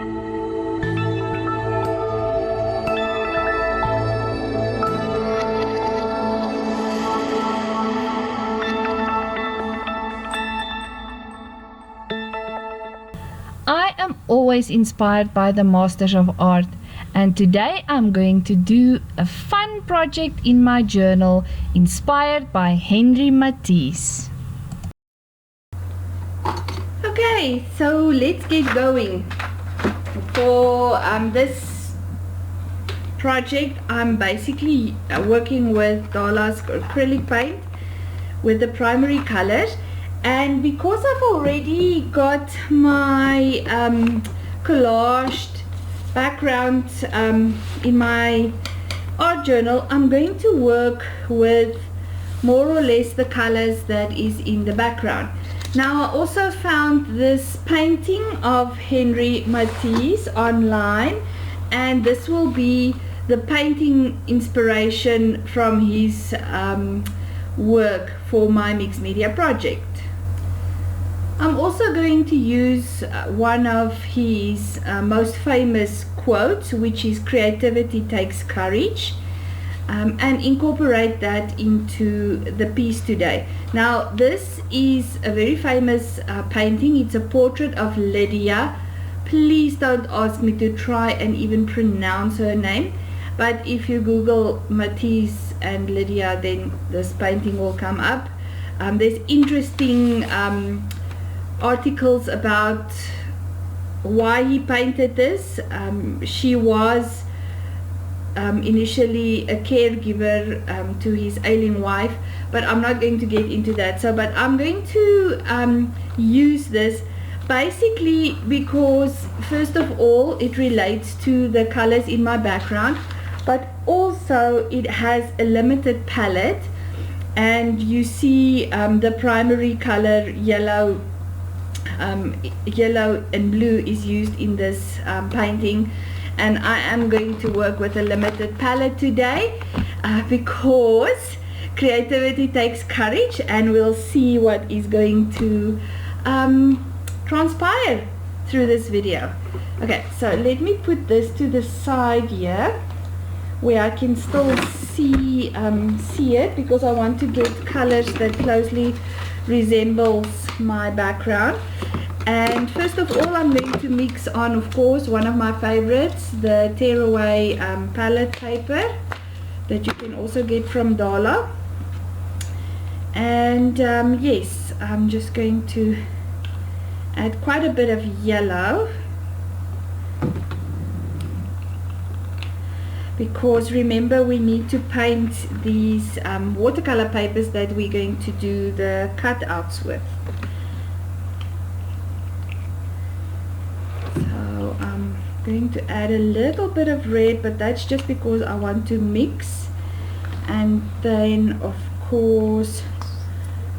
I am always inspired by the masters of art, and today I'm going to do a fun project in my journal inspired by Matisse. Okay, so let's get going. For this project, I'm basically working with Dala's acrylic paint with the primary colors. And because I've already got my collaged background in my art journal, I'm going to work with more or less the colors that is in the background. Now, I also found this painting of Matisse online, and this will be the painting inspiration from his work for my mixed media project. I'm also going to use one of his most famous quotes, which is "Creativity takes courage," and incorporate that into the piece today. Now, this is a very famous painting. It's a portrait of Lydia. Please don't ask me to try and even pronounce her name, but if you Google Matisse and Lydia, then this painting will come up. There's interesting articles about why he painted this. She was initially a caregiver to his ailing wife, but I'm not going to get into that. But I'm going to use this basically because, first of all, it relates to the colors in my background, but also it has a limited palette, and you see the primary color yellow and blue is used in this painting, and I am going to work with a limited palette today because creativity takes courage, and we'll see what is going to transpire through this video. Okay, so let me put this to the side here where I can still see it, because I want to get colors that closely resembles my background. And first of all, I'm going to mix on, of course, one of my favorites, the tearaway palette paper that you can also get from Dala. And yes, I'm just going to add quite a bit of yellow, because remember, we need to paint these watercolor papers that we're going to do the cutouts with. So I'm going to add a little bit of red, but that's just because I want to mix. And then, of course,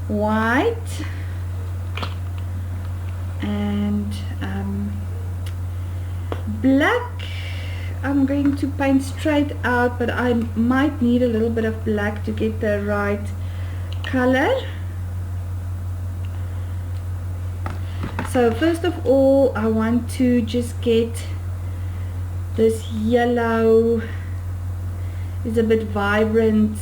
white and black. I'm going to paint straight out, but I might need a little bit of black to get the right color. So first of all, I want to just get this yellow. It's a bit vibrant.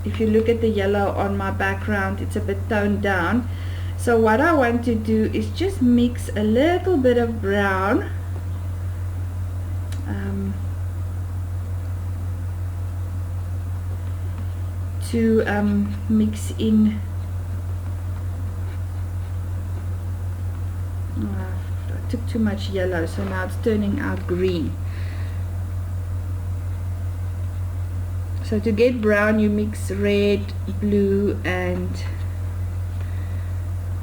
If you look at the yellow on my background, it's a bit toned down. So what I want to do is just mix a little bit of brown to mix in. I took too much yellow, so now it's turning out green. So to get brown, you mix red, blue and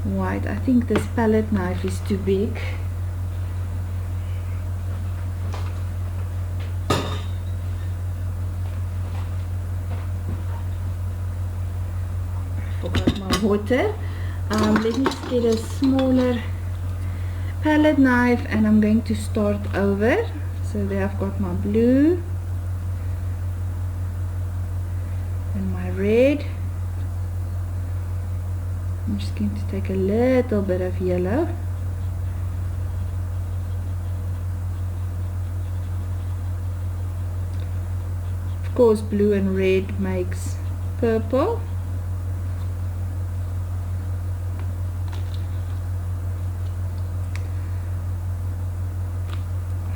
white. I think this palette knife is too big. Forgot my water. Let me just get a smaller palette knife, and I'm going to start over. So there I've got my blue and my red. I'm just going to take a little bit of yellow course blue and red makes purple.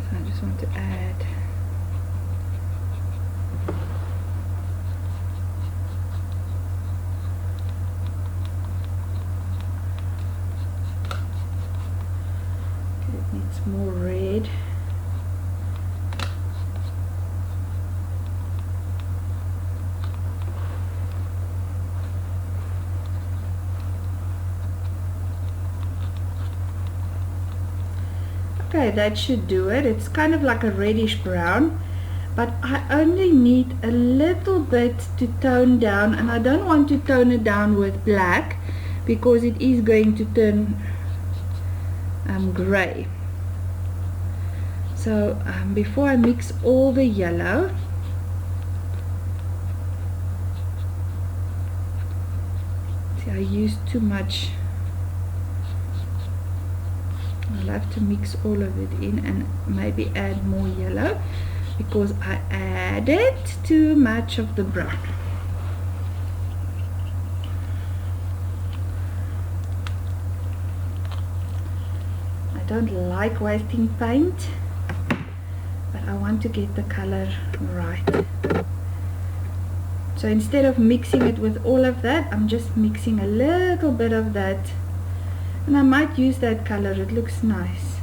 So I just want to add it needs more red. Okay, that should do it. It's kind of like a reddish brown, but I only need a little bit to tone down, and I don't want to tone it down with black because it is going to turn gray. So before I mix all the yellow, see, I used too much. I'll have to mix all of it in and maybe add more yellow because I added too much of the brown. I don't like wasting paint, but I want to get the color right. So instead of mixing it with all of that, I'm just mixing a little bit of that. And I might use that color, it looks nice.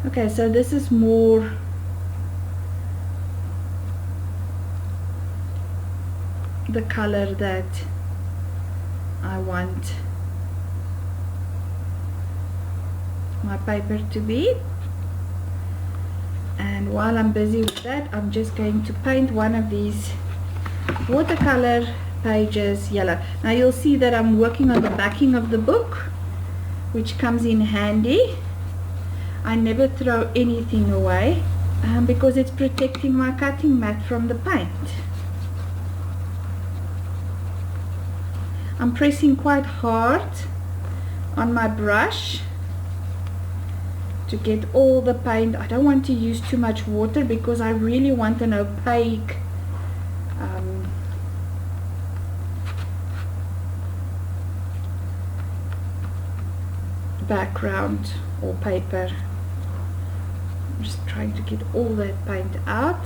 Okay, so this is more the color that I want my paper to be. And while I'm busy with that, I'm just going to paint one of these watercolor pages yellow. Now you'll see that I'm working on the backing of the book, which comes in handy. I never throw anything away because it's protecting my cutting mat from the paint. I'm pressing quite hard on my brush to get all the paint. I don't want to use too much water because I really want an opaque background or paper. I'm just trying to get all that paint out.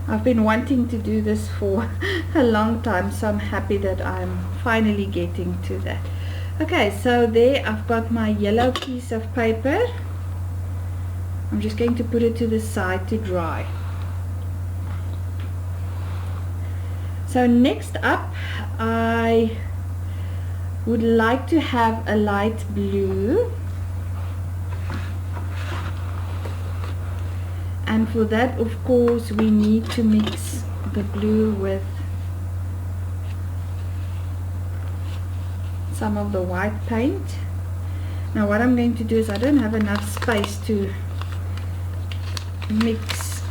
I've been wanting to do this for a long time, so I'm happy that I'm finally getting to that. Okay, so there I've got my yellow piece of paper. I'm just going to put it to the side to dry. So next up, I would like to have a light blue. And for that, of course, we need to mix the blue with some of the white paint. Now what I'm going to do is, I don't have enough space to mix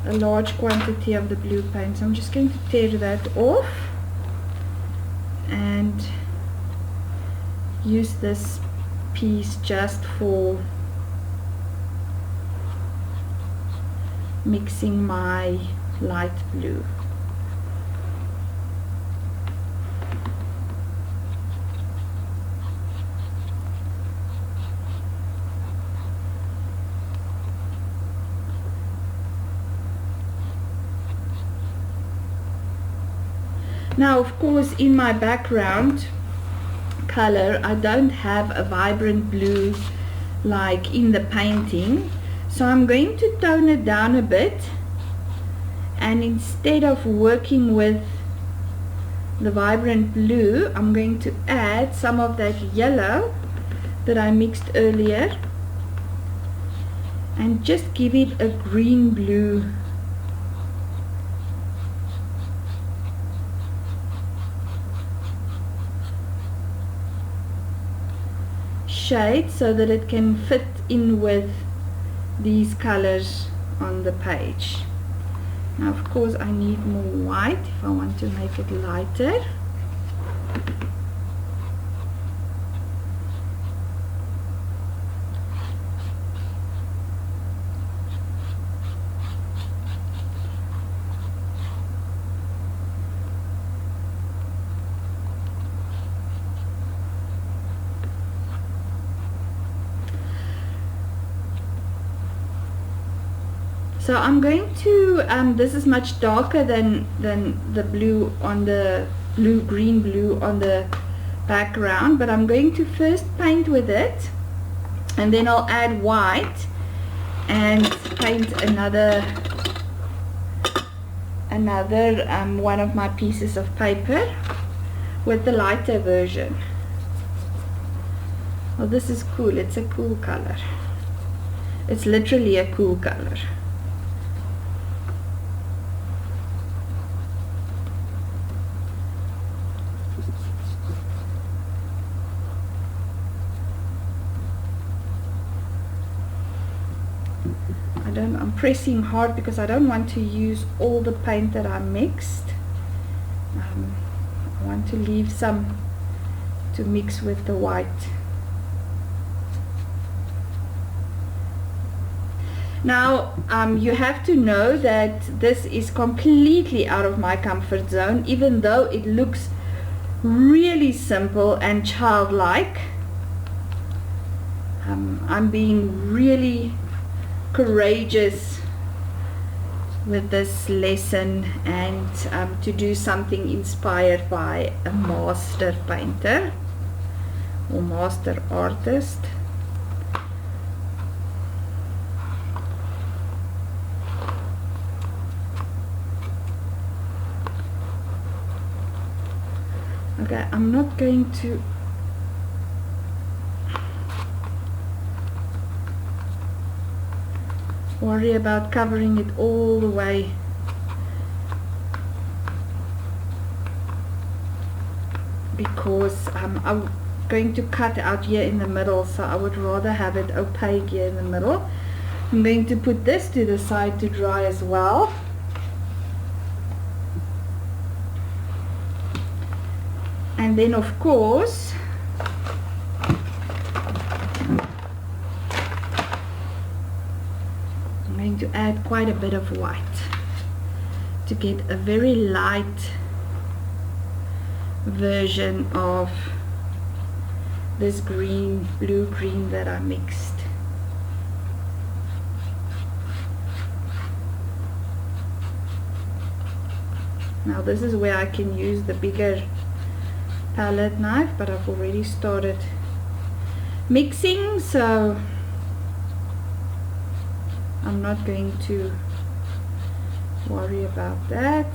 a large quantity of the blue paint. So I'm just going to tear that off and use this piece just for mixing my light blue. Now of course, in my background color, I don't have a vibrant blue like in the painting, so I'm going to tone it down a bit, and instead of working with the vibrant blue, I'm going to add some of that yellow that I mixed earlier and just give it a green blue shade so that it can fit in with these colors on the page. Now of course I need more white if I want to make it lighter. So I'm going to, this is much darker than the blue on the green blue on the background, but I'm going to first paint with it, and then I'll add white and paint another one of my pieces of paper with the lighter version. Well, this is cool. It's a cool color. It's literally a cool color. I'm pressing hard because I don't want to use all the paint that I mixed. I want to leave some to mix with the white. Now you have to know that this is completely out of my comfort zone, even though it looks really simple and childlike. I'm being really courageous with this lesson, and to do something inspired by a master painter or master artist. Okay, I'm not going to worry about covering it all the way. Because I'm going to cut out here in the middle, so I would rather have it opaque here in the middle. I'm going to put this to the side to dry as well. And then of course to add quite a bit of white to get a very light version of this blue green that I mixed. Now this is where I can use the bigger palette knife, but I've already started mixing, so I'm not going to worry about that.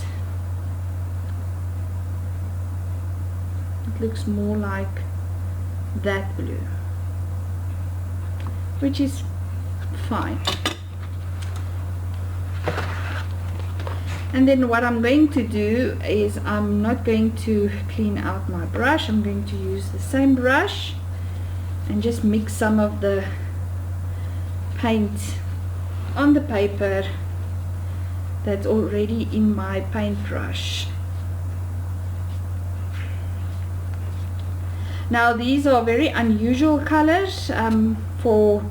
It looks more like that blue, which is fine. And then what I'm going to do is I'm not going to clean out my brush. I'm going to use the same brush and just mix some of the paint on the paper that's already in my paintbrush. Now these are very unusual colors for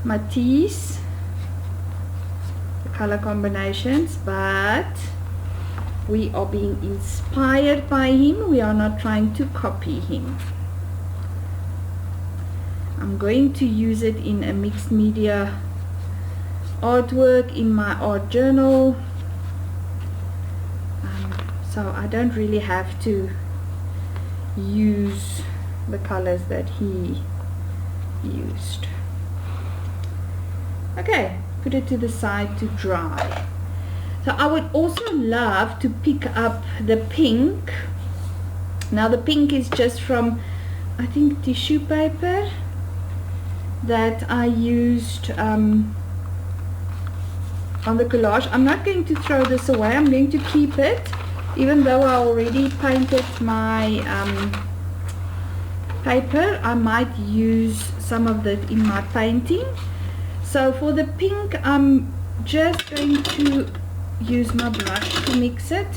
Matisse, the color combinations, but we are being inspired by him. We are not trying to copy him. I'm going to use it in a mixed media artwork in my art journal, so I don't really have to use the colors that he used. Okay, put it to the side to dry. So I would also love to pick up the pink. Now the pink is just from, I think, tissue paper that I used on the collage. I'm not going to throw this away. I'm going to keep it, even though I already painted my paper. I might use some of that in my painting. So for the pink, I'm just going to use my brush to mix it.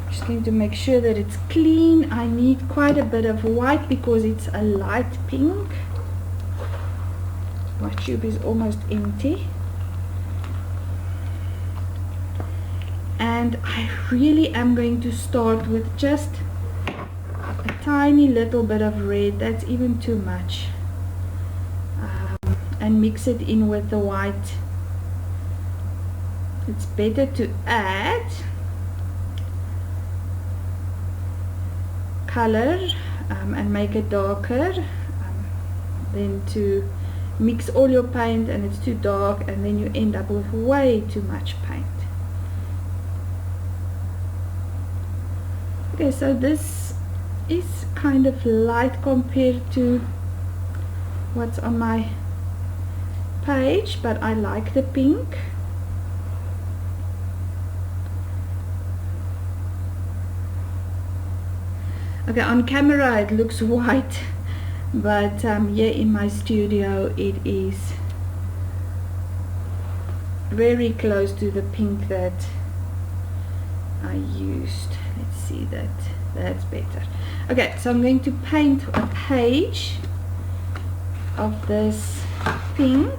Just going to make sure that it's clean. I need quite a bit of white because it's a light pink. My tube is almost empty. And I really am going to start with just a tiny little bit of red. That's even too much. And mix it in with the white. It's better to add color and make it darker than to mix all your paint and it's too dark and then you end up with way too much paint. Okay, so this is kind of light compared to what's on my page, but I like the pink. Okay, on camera it looks white, but here in my studio it is very close to the pink that I used. Let's see, that's better. Okay, so I'm going to paint a page of this pink.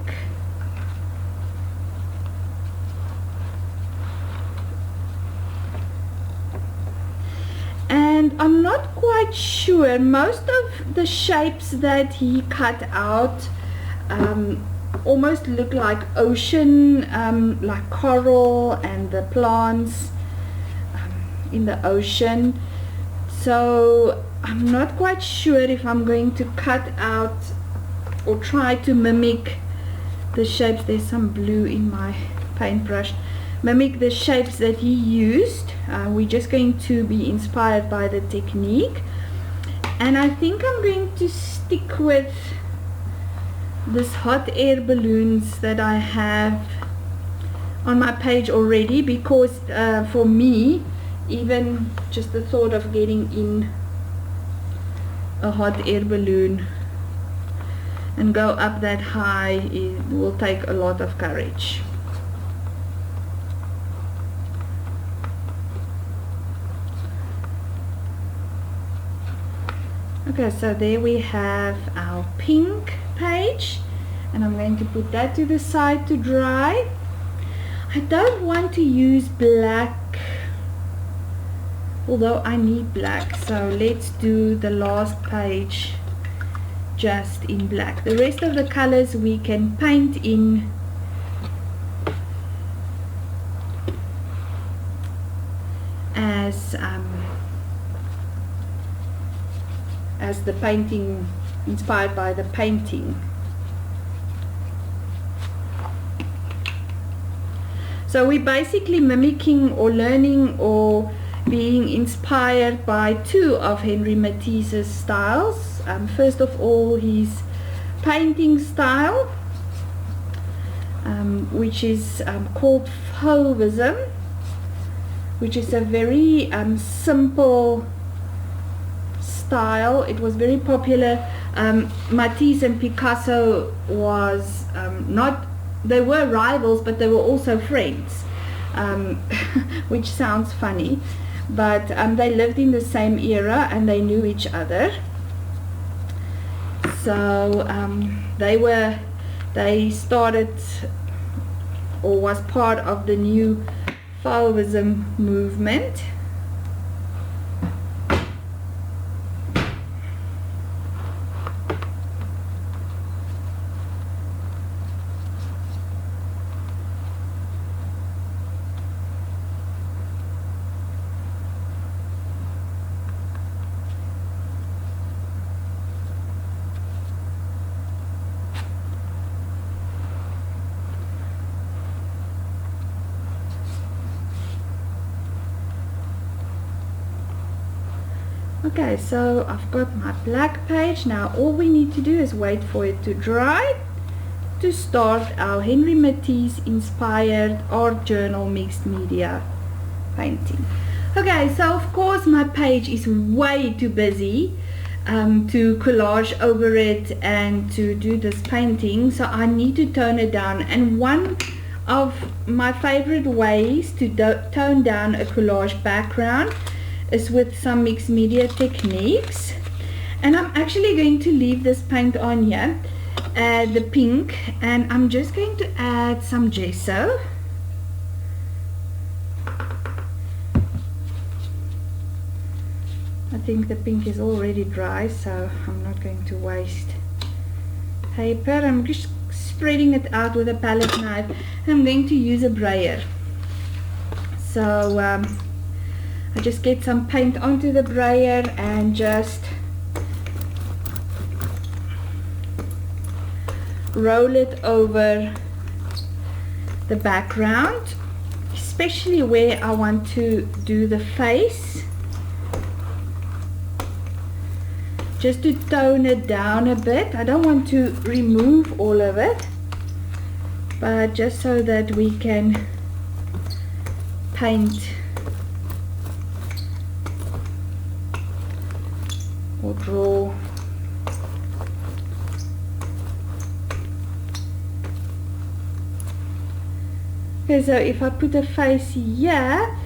And I'm not quite sure, most of the shapes that he cut out almost look like ocean, like coral and the plants in the ocean. So I'm not quite sure if I'm going to cut out or try to mimic the shapes. There's some blue in my paintbrush. Mimic the shapes that he used. We're just going to be inspired by the technique, and I think I'm going to stick with this hot air balloons that I have on my page already, because for me, even just the thought of getting in a hot air balloon and go up that high, it will take a lot of courage. Okay, so there we have our pink page, and I'm going to put that to the side to dry. I don't want to use black, although I need black, so let's do the last page just in black. The rest of the colors we can paint in as the painting, inspired by the painting. So we're basically mimicking or learning or being inspired by two of Henri Matisse's styles. First of all, his painting style, which is called Fauvism, which is a very simple style. It was very popular. Matisse and Picasso was not, they were rivals, but they were also friends, which sounds funny, but they lived in the same era and they knew each other. So they started, or was part of the new Fauvism movement. Okay, so I've got my black page. Now all we need to do is wait for it to dry to start our Henri Matisse inspired art journal mixed media painting. Okay, so of course my page is way too busy to collage over it and to do this painting, so I need to tone it down. And one of my favorite ways to tone down a collage background is with some mixed media techniques. And I'm actually going to leave this paint on here, the pink, and I'm just going to add some gesso. I think the pink is already dry, so I'm not going to waste paper. I'm just spreading it out with a palette knife, and I'm going to use a brayer. So I just get some paint onto the brayer and just roll it over the background, especially where I want to do the face, just to tone it down a bit. I don't want to remove all of it, but just so that we can paint or draw. Okay, so if I put a face here,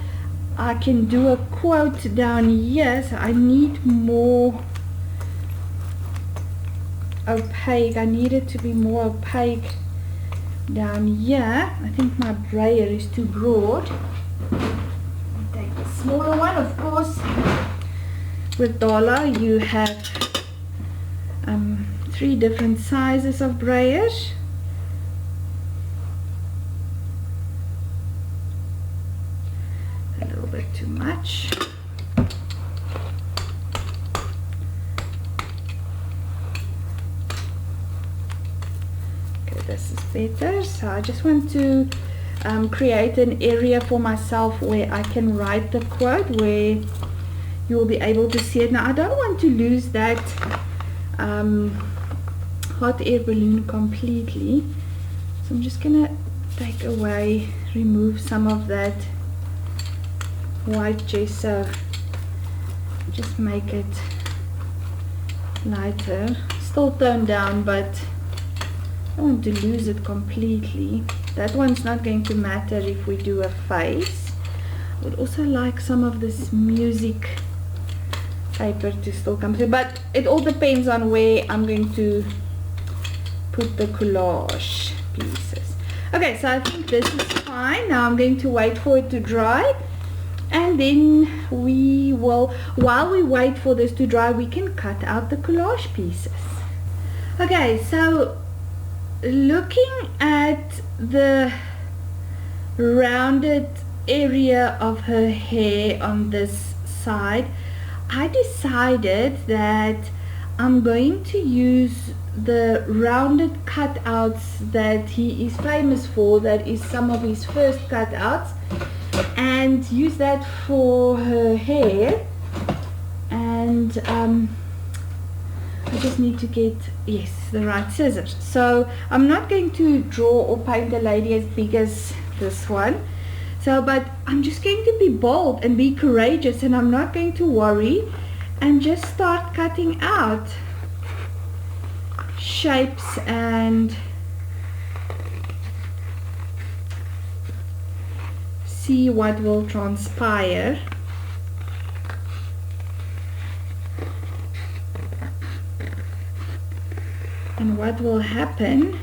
I can do a quote down here, so I need more opaque. I need it to be more opaque down here. I think my brayer is too broad. I'll take the smaller one. Of course, with Dollar you have 3 different sizes of brayers. A little bit too much. This is better. So I just want to create an area for myself where I can write the quote, where you will be able to see it. Now I don't want to lose that hot air balloon completely, so I'm just gonna remove some of that white gesso, just make it lighter, still toned down, but I don't want to lose it completely. That one's not going to matter if we do a face. I would also like some of this music paper to still come through, but it all depends on where I'm going to put the collage pieces. Okay, so I think this is fine. Now I'm going to wait for it to dry, and then we will, while we wait for this to dry, we can cut out the collage pieces. Okay, so looking at the rounded area of her hair on this side, I decided that I'm going to use the rounded cutouts that he is famous for, that is some of his first cutouts, and use that for her hair. And I just need to get, yes, the right scissors. So I'm not going to draw or paint a lady as big as this one. So, but I'm just going to be bold and be courageous, and I'm not going to worry, and just start cutting out shapes and see what will transpire. And what will happen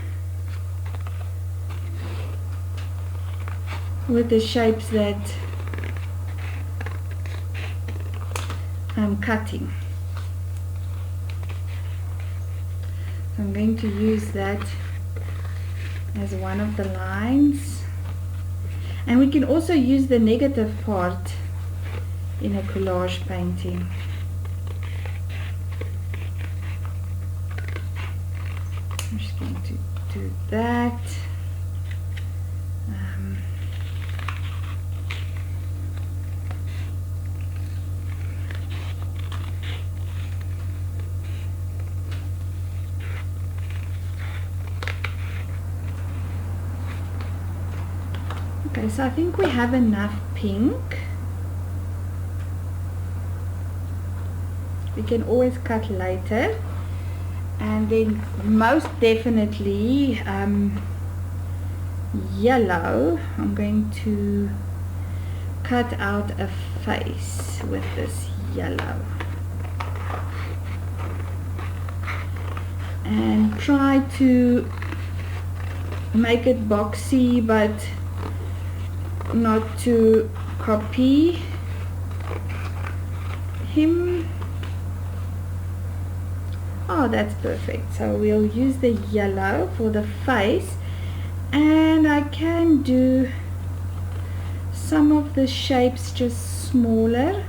with the shapes that I'm cutting. So I'm going to use that as one of the lines, and we can also use the negative part in a collage painting. I'm just going to do that. Okay, so I think we have enough pink. we can always cut later. And then most definitely yellow, I'm going to cut out a face with this yellow and try to make it boxy but not to copy him. Oh, that's perfect. So we'll use the yellow for the face, and I can do some of the shapes just smaller.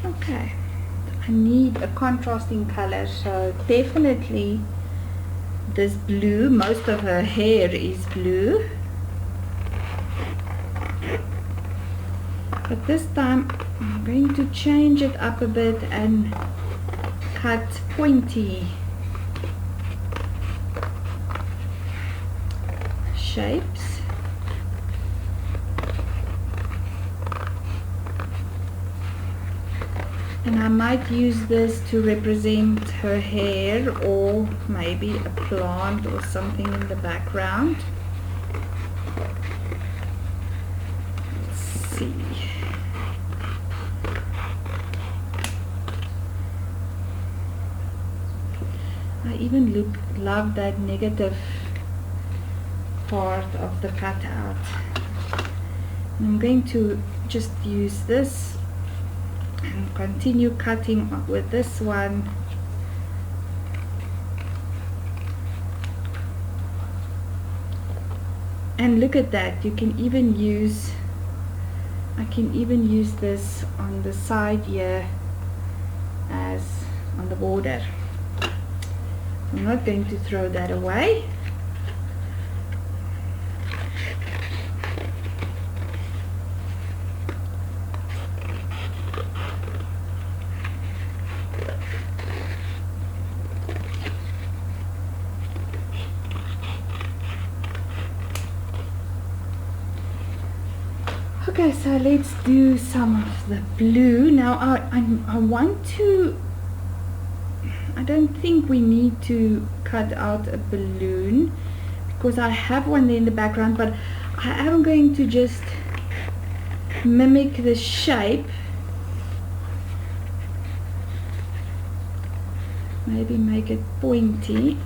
Okay, I need a contrasting color, so definitely this blue. Most of her hair is blue, but this time I'm going to change it up a bit and cut pointy shapes. And I might use this to represent her hair, or maybe a plant or something in the background. Let's see. I even love that negative part of the cutout. And I'm going to just use this and continue cutting with this one. And look at that, you can even use, I can even use this on the side here as on the border. I'm not going to throw that away. Okay, so let's do some of the blue. Now I want to, I don't think we need to cut out a balloon because I have one there in the background, but I am going to just mimic the shape. Maybe make it pointy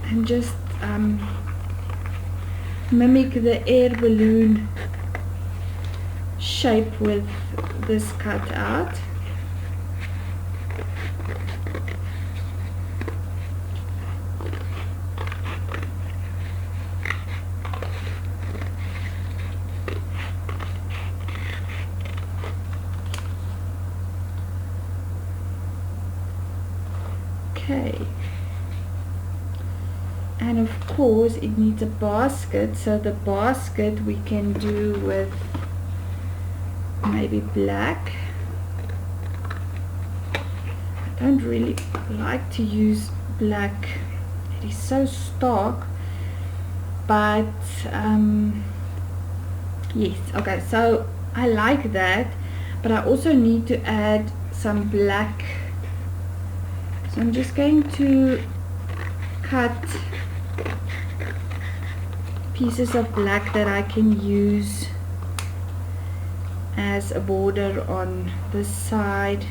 and just mimic the air balloon shape with this cutout. Okay, and of course it needs a basket, so the basket we can do with maybe black. I don't really like to use black, it is so stark, but yes, okay, so I like that, but I also need to add some black, so I'm just going to cut pieces of black that I can use as a border on this side,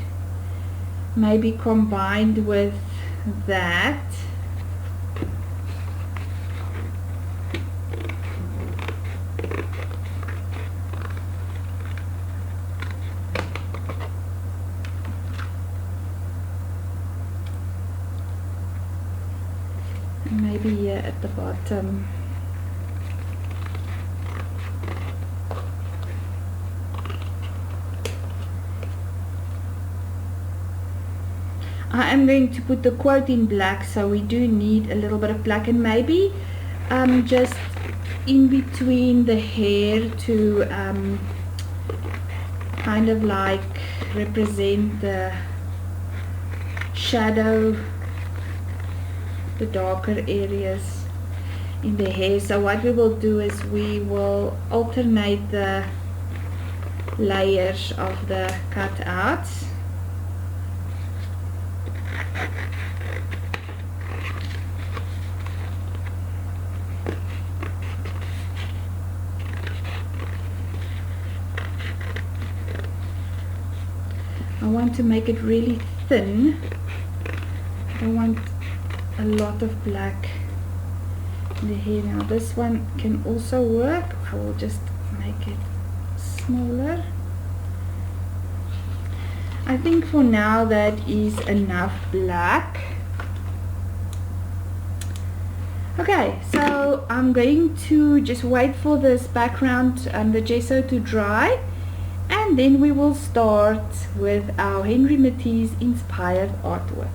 maybe combined with that. And maybe here at the bottom. I am going to put the quote in black, so we do need a little bit of black, and maybe just in between the hair to kind of like represent the shadow, the darker areas in the hair. So what we will do is we will alternate the layers of the cutouts. I want to make it really thin. I don't want a lot of black in the hair. Now this one can also work. I will just make it smaller. I think for now that is enough black. Okay, so I'm going to just wait for this background, the gesso to dry, and then we will start with our Henri Matisse inspired artwork.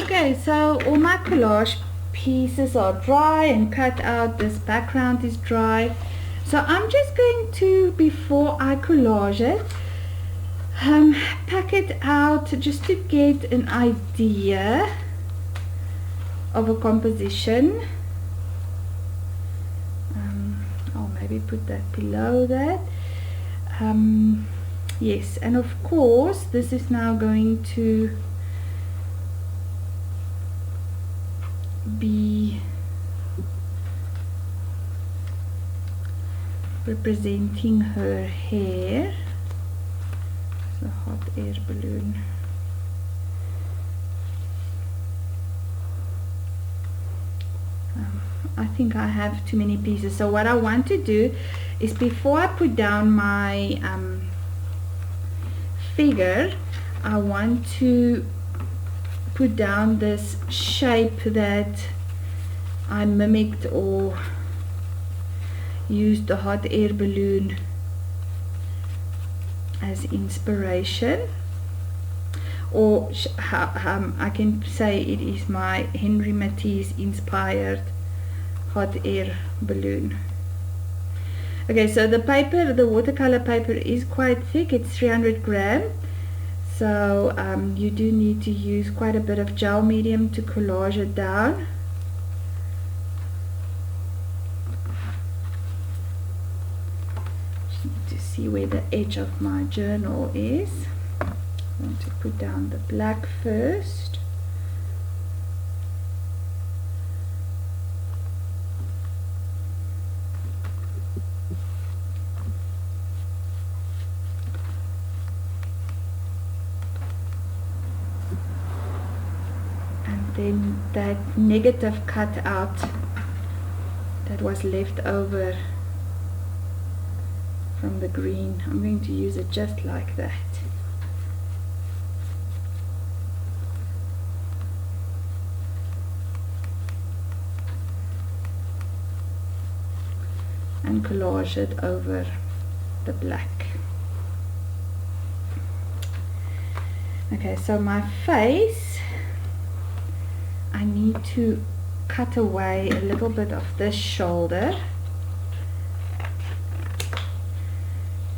Okay, so all my collage pieces are dry and cut out. This background is dry. So I'm just going to, before I collage it, pack it out just to get an idea of a composition. I'll maybe put that below that. Yes, and of course this is now going to be representing her hair. It's a hot air balloon. I think I have too many pieces. So what I want to do is, before I put down my figure, I want to put down this shape that I mimicked or used the hot air balloon as inspiration, or I can say it is my Henri Matisse inspired hot air balloon. Okay, so the paper, the watercolor paper, is quite thick. It's 300 gram, so you do need to use quite a bit of gel medium to collage it down. Just need to see where the edge of my journal is. I want to put down the black first. And then that negative cut out that was left over from the green, I'm going to use it just like that. And collage it over the black. Okay, so my face, I need to cut away a little bit of this shoulder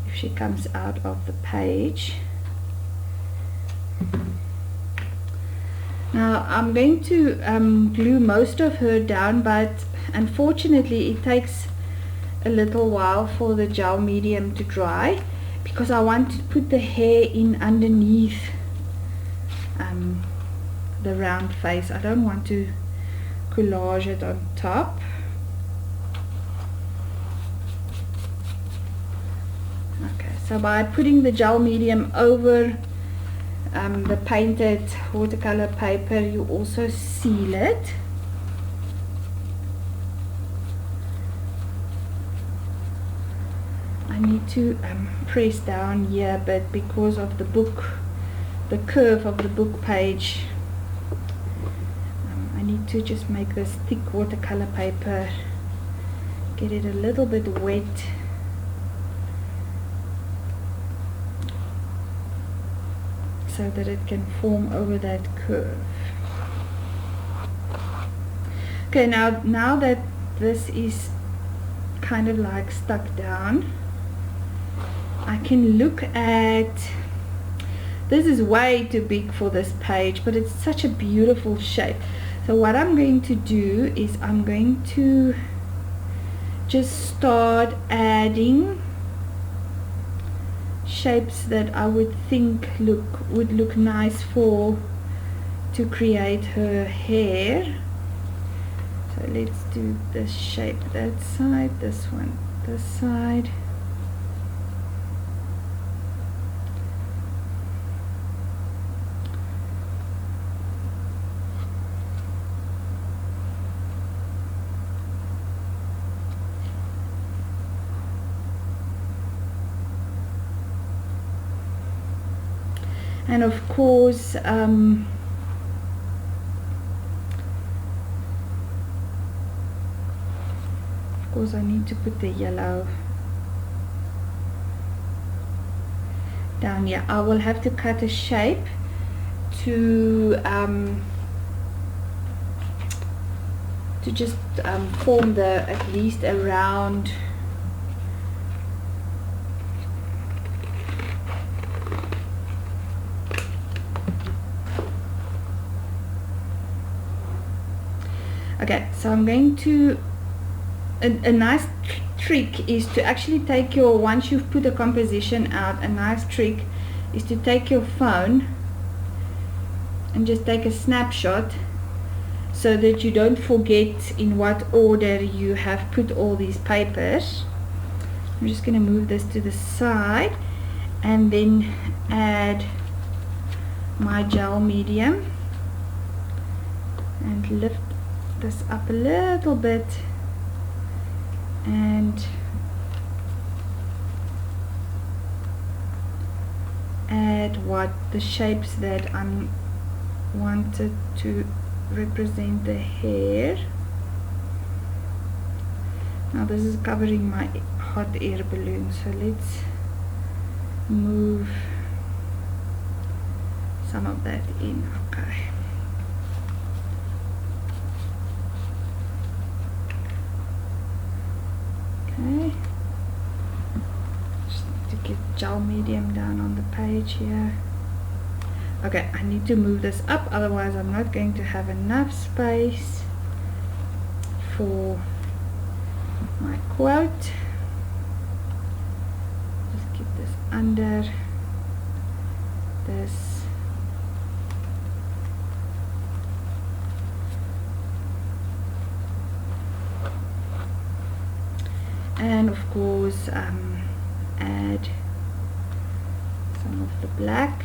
if she comes out of the page. Now I'm going to glue most of her down, but unfortunately it takes a little while for the gel medium to dry, because I want to put the hair in underneath the round face. I don't want to collage it on top. Okay, so by putting the gel medium over the painted watercolor paper, you also seal it. I need to press down here, but because of the book, the curve of the book page, I need to just make this thick watercolor paper, get it a little bit wet, so that it can form over that curve. Okay, now that this is kind of like stuck down, I can look at, this is way too big for this page, but it's such a beautiful shape. So what I'm going to do is I'm going to just start adding shapes that I would think would look nice to create her hair. So let's do this shape that side, this one this side. And of course, I need to put the yellow down here. I will have to cut a shape to just form the, at least a round Okay, so I'm going to, a nice trick is to actually take your, once you've put a composition out, a nice trick is to take your phone and just take a snapshot so that you don't forget in what order you have put all these papers. I'm just going to move this to the side and then add my gel medium and lift this up a little bit and add what the shapes that I wanted to represent the hair. Now this is covering my hot air balloon, so let's move some of that in. Okay. Okay. Just need to get gel medium down on the page here. Okay, I need to move this up, otherwise I'm not going to have enough space for my quote. Just keep this under this. And of course add some of the black.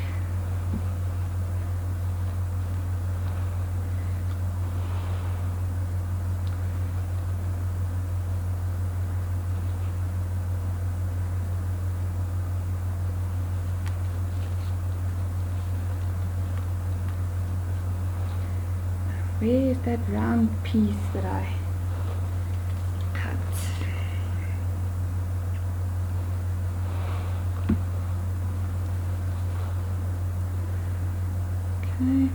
Where is that round piece that I cut? Okay.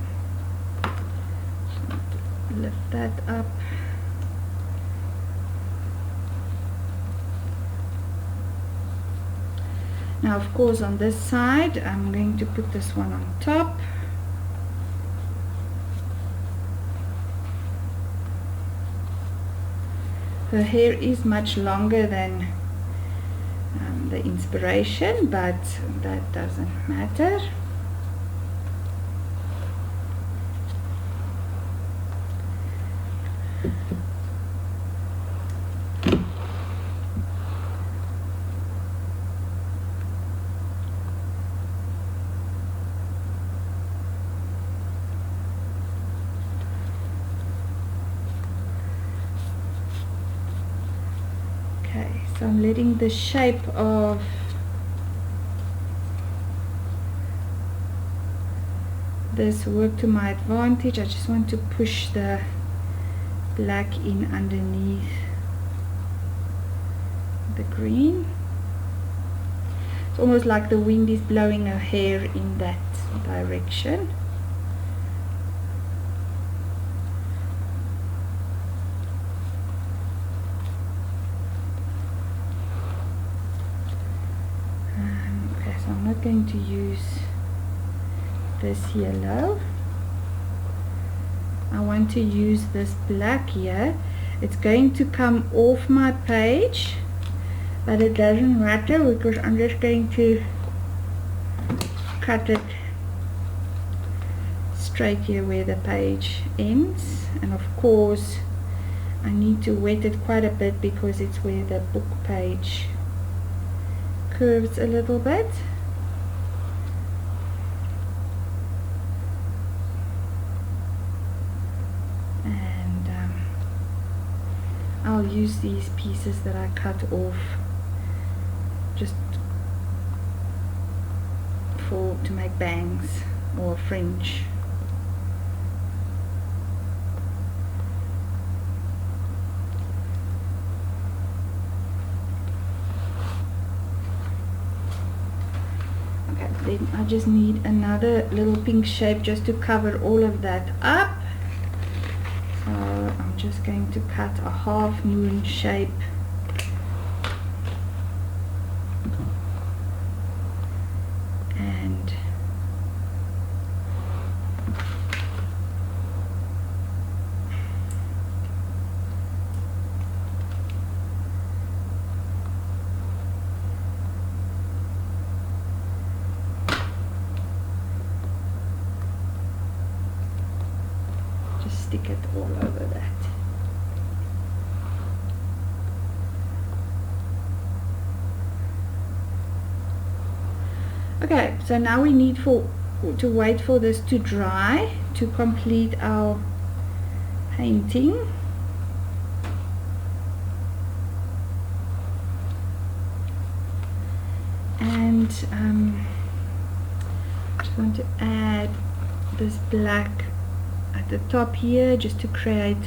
Lift that up. Now of course on this side I'm going to put this one on top. Her hair is much longer than the inspiration, but that doesn't matter. So I'm letting the shape of this work to my advantage. I just want to push the black in underneath the green. It's almost like the wind is blowing her hair in that direction. So I'm not going to use this yellow. I want to use this black here. It's going to come off my page, but it doesn't matter because I'm just going to cut it straight here where the page ends. And of course I need to wet it quite a bit because it's where the book page curves a little bit. I'll use these pieces that I cut off just to make bangs or fringe. Okay, then I just need another little pink shape just to cover all of that up. So I'm just going to cut a half moon shape and just stick it all over that. Okay, so now we need to wait for this to dry to complete our painting. And just want to add this black at the top here just to create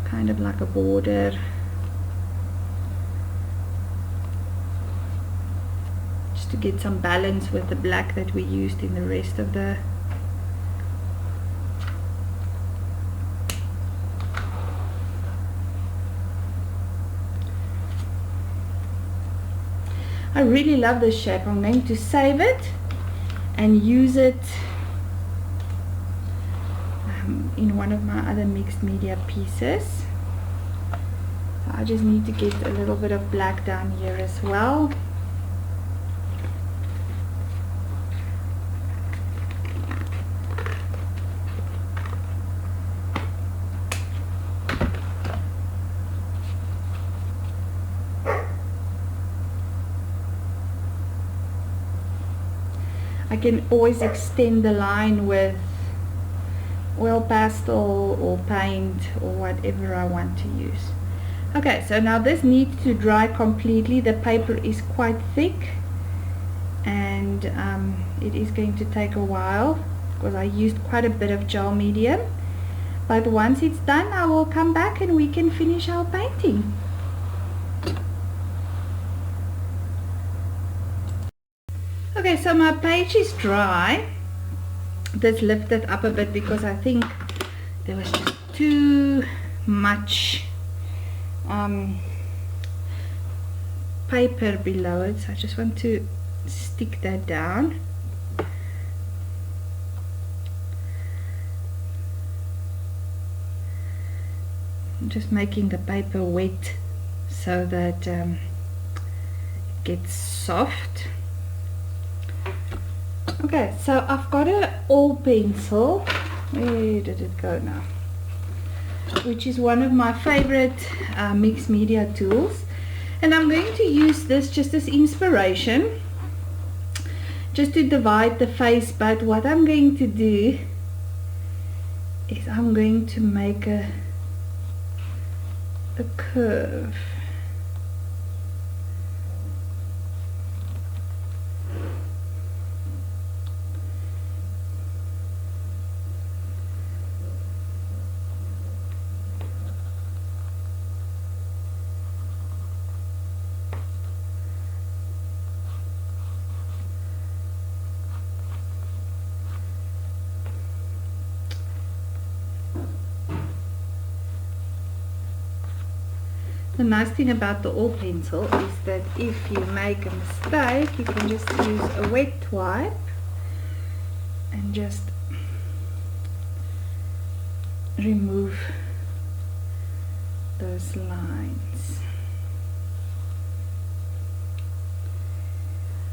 kind of like a border. Just to get some balance with the black that we used in the rest of the I really love this shape. I'm going to save it and use it in one of my other mixed media pieces. So I just need to get a little bit of black down here as well. I can always extend the line with oil pastel or paint or whatever I want to use. Okay, so now this needs to dry completely. The paper is quite thick and it is going to take a while because I used quite a bit of gel medium. But once it's done, I will come back and we can finish our painting. Okay, so my page is dry. This lifted up a bit because I think there was just too much paper below it, so I just want to stick that down. I'm just making the paper wet so that it gets soft. Okay, so I've got an oil pencil. Where did it go now? Which is one of my favorite mixed media tools, and I'm going to use this just as inspiration, just to divide the face. But what I'm going to do is I'm going to make a curve. The nice thing about the oil pencil is that if you make a mistake, you can just use a wet wipe and just remove those lines.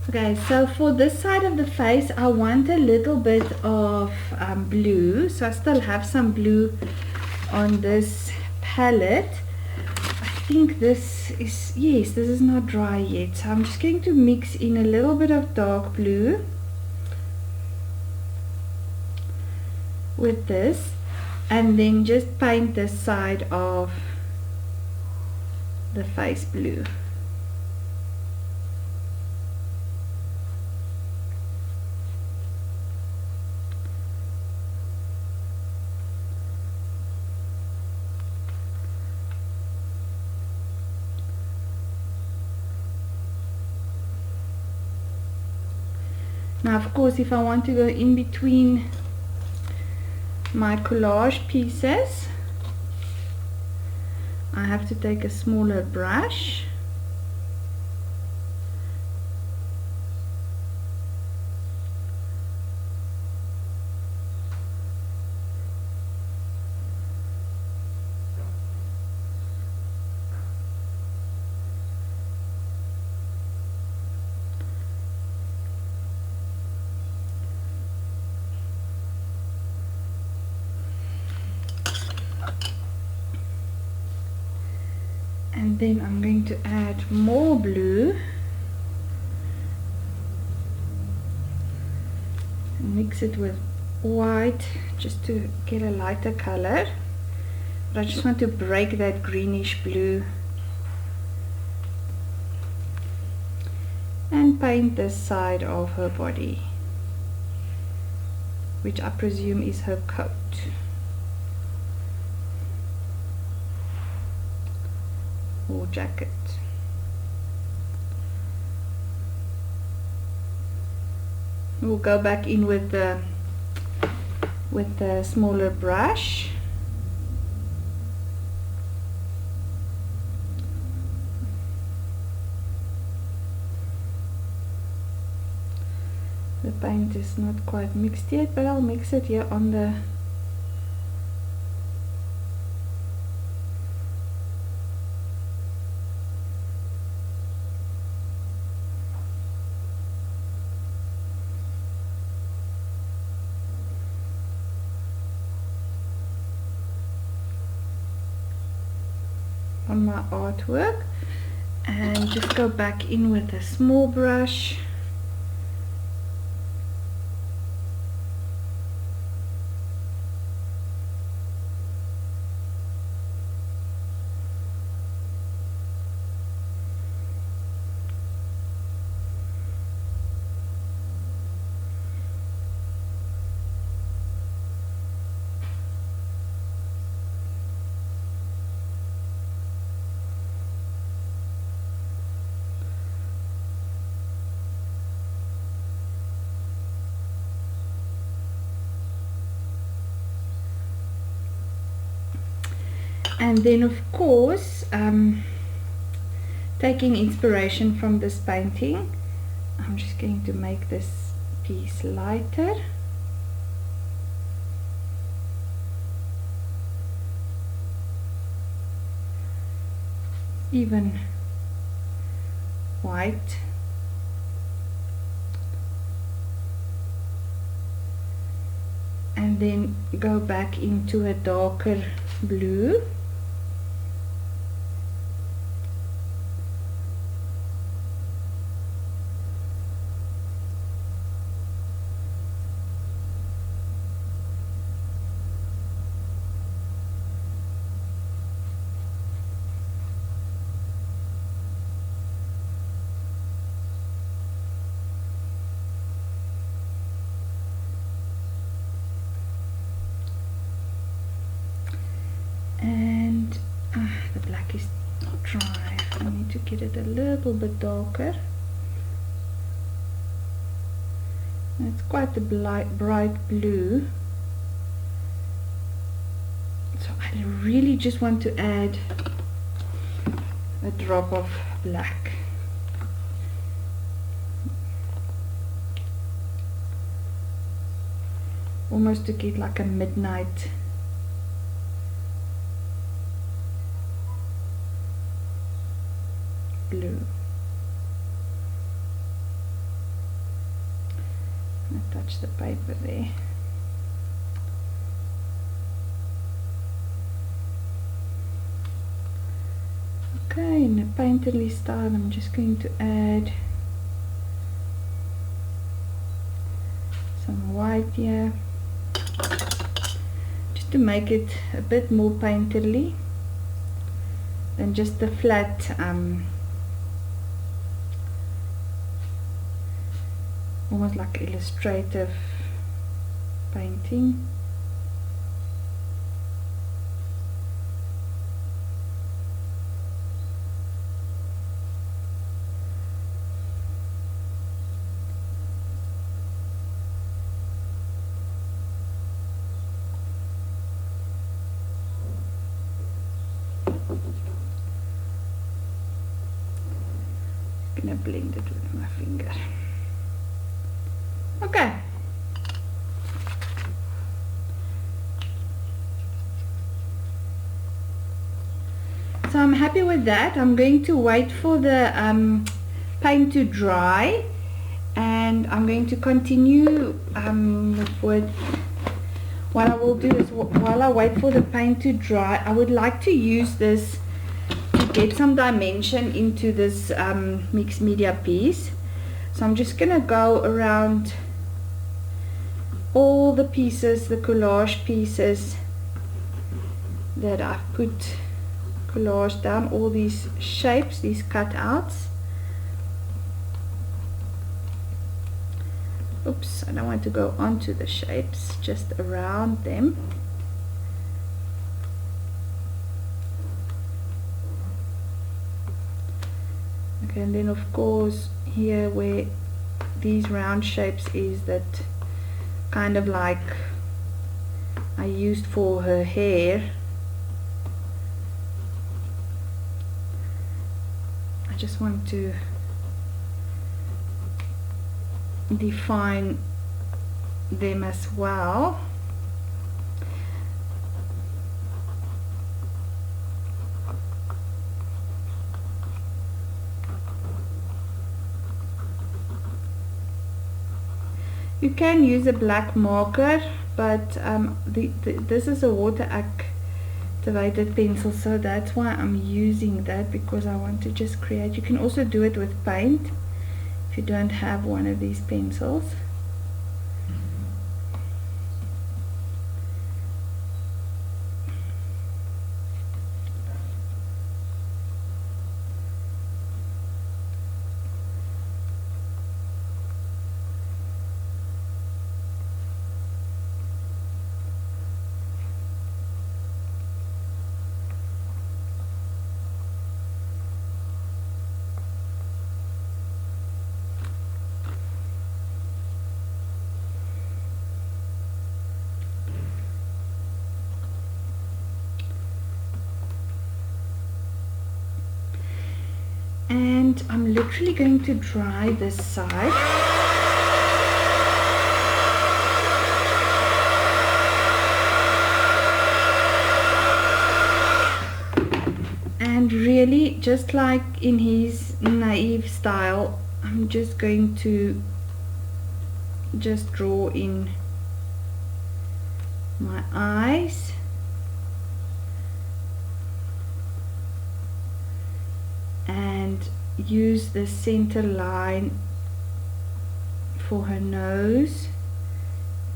Okay, so for this side of the face, I want a little bit of blue. So I still have some blue on this palette. I think this is, yes, this is not dry yet, so I'm just going to mix in a little bit of dark blue with this and then just paint this side of the face blue. Now, of course, if I want to go in between my collage pieces, I have to take a smaller brush . And then I'm going to add more blue and mix it with white just to get a lighter color, but I just want to break that greenish blue and paint this side of her body, which I presume is her coat. Or jacket. We'll go back in with the smaller brush. The paint is not quite mixed yet, but I'll mix it here on my artwork, and just go back in with a small brush. And then of course, taking inspiration from this painting, I'm just going to make this piece lighter. Even white. And then go back into a darker blue. And the black is not dry. I need to get it a little bit darker. It's quite a bright blue, so I really just want to add a drop of black. Almost to get like a midnight blue. I touch the paper there. Okay, in a painterly style, I'm just going to add some white here, just to make it a bit more painterly than just the flat almost like illustrative painting. I'm gonna blend it with my finger. Okay. So I'm happy with that. I'm going to wait for the paint to dry, and I'm going to continue with what I will do is while I wait for the paint to dry, I would like to use this to get some dimension into this mixed media piece. So I'm just gonna go around all the pieces, the collage pieces that I've put collage down, all these shapes, these cutouts. Oops, I don't want to go onto the shapes, just around them. Okay, and then of course here where these round shapes is, that kind of like I used for her hair. I just want to define them as well. You can use a black marker, but this is a water activated pencil, so that's why I'm using that, because I want to just create. You can also do it with paint if you don't have one of these pencils. And I'm literally going to dry this side. And really, just like in his naive style, I'm just going to just draw in my eyes. And use the center line for her nose,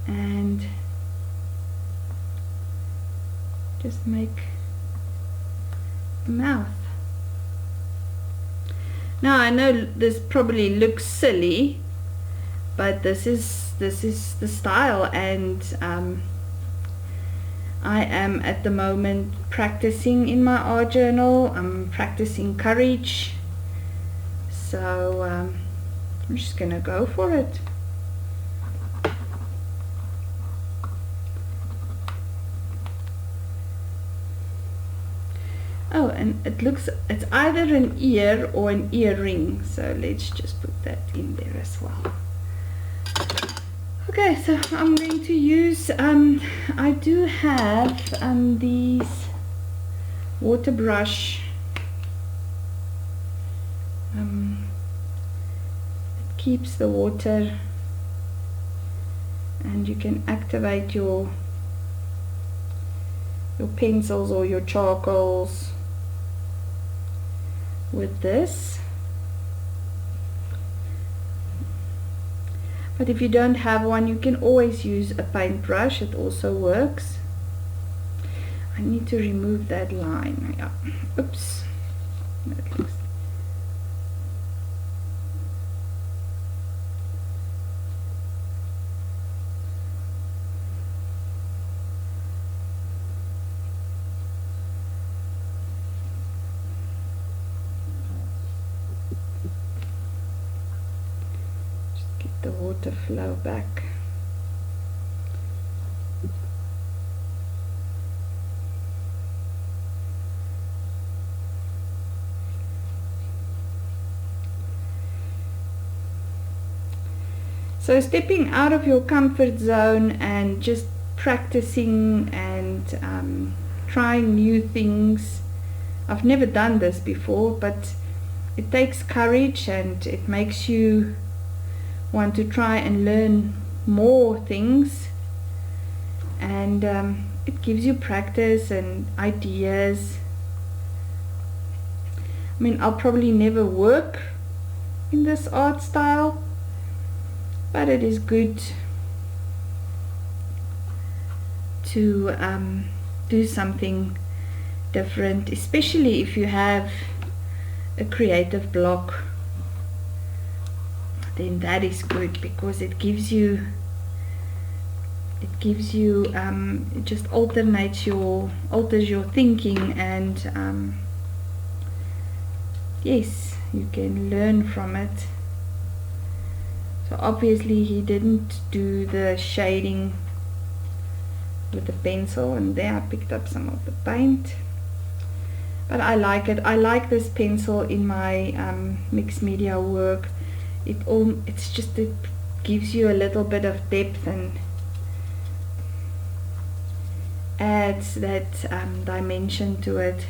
and just make a mouth. Now I know this probably looks silly, but this is the style, and I am at the moment practicing in my art journal. I'm practicing courage, so I'm just gonna go for it. Oh, and it's either an ear or an earring, so let's just put that in there as well. Okay, so I'm going to use, I do have these water brush. It keeps the water, and you can activate your pencils or your charcoals with this. But if you don't have one, you can always use a paintbrush. It also works. I need to remove that line. Yeah. Oops. That looks. The water flow back. So stepping out of your comfort zone and just practicing and trying new things. I've never done this before, but it takes courage, and it makes you want to try and learn more things, and it gives you practice and ideas. I mean, I'll probably never work in this art style, but it is good to do something different, especially if you have a creative block. Then that is good, because it gives you it just alters your thinking, and yes, you can learn from it. So obviously he didn't do the shading with the pencil, and there I picked up some of the paint, but I like it. I like this pencil in my mixed media work. It gives you a little bit of depth and adds that dimension to it.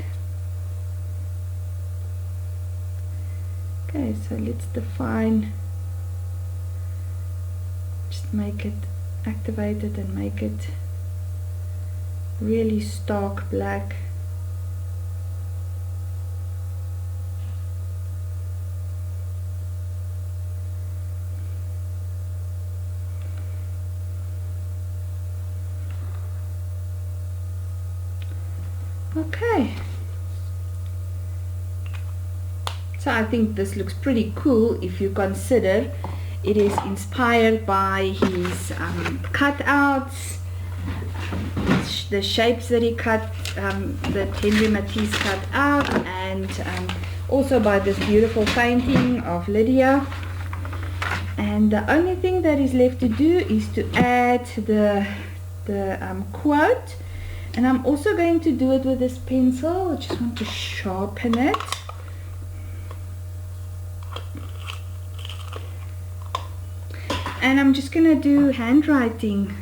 Okay, so let's define, just make it, activate it and make it really stark black. Okay, so I think this looks pretty cool if you consider it is inspired by his cutouts, the shapes that he cut, that Henri Matisse cut out, and also by this beautiful painting of Lydia. And the only thing that is left to do is to add the quote. And I'm also going to do it with this pencil. I just want to sharpen it. And I'm just going to do handwriting.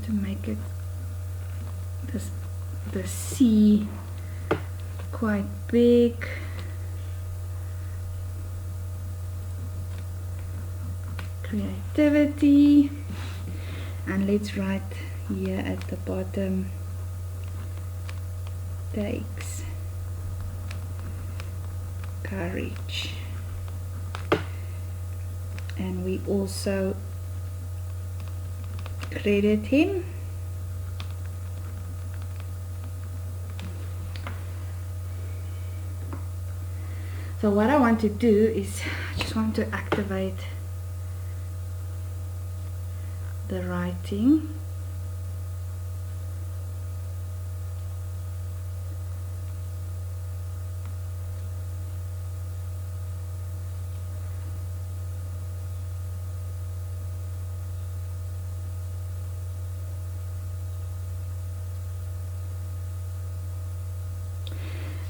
To make it the C quite big. Creativity, and let's write here at the bottom, takes courage. And we also credit him. So what I want to do is I just want to activate the writing.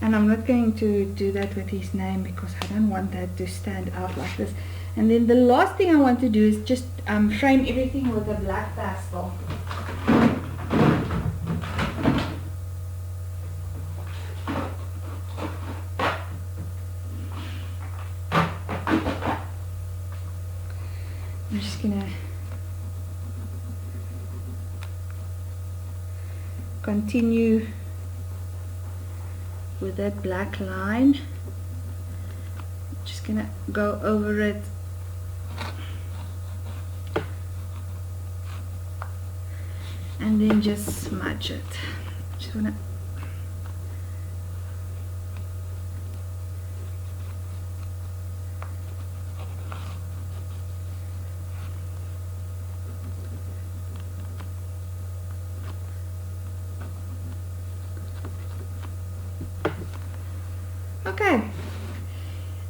And I'm not going to do that with his name because I don't want that to stand out like this. And then the last thing I want to do is just frame everything with a black pastel. I'm just gonna continue with that black line. Just gonna go over it and then just smudge it. Just wanna okay,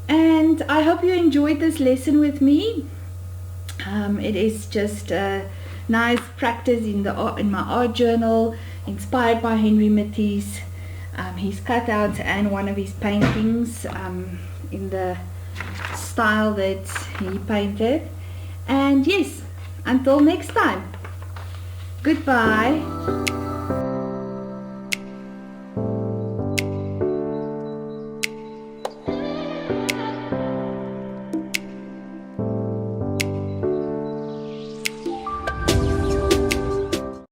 and I hope you enjoyed this lesson with me. It is just a nice practice in my art journal, inspired by Henri Matisse, his cutouts and one of his paintings in the style that he painted. And yes, until next time, goodbye.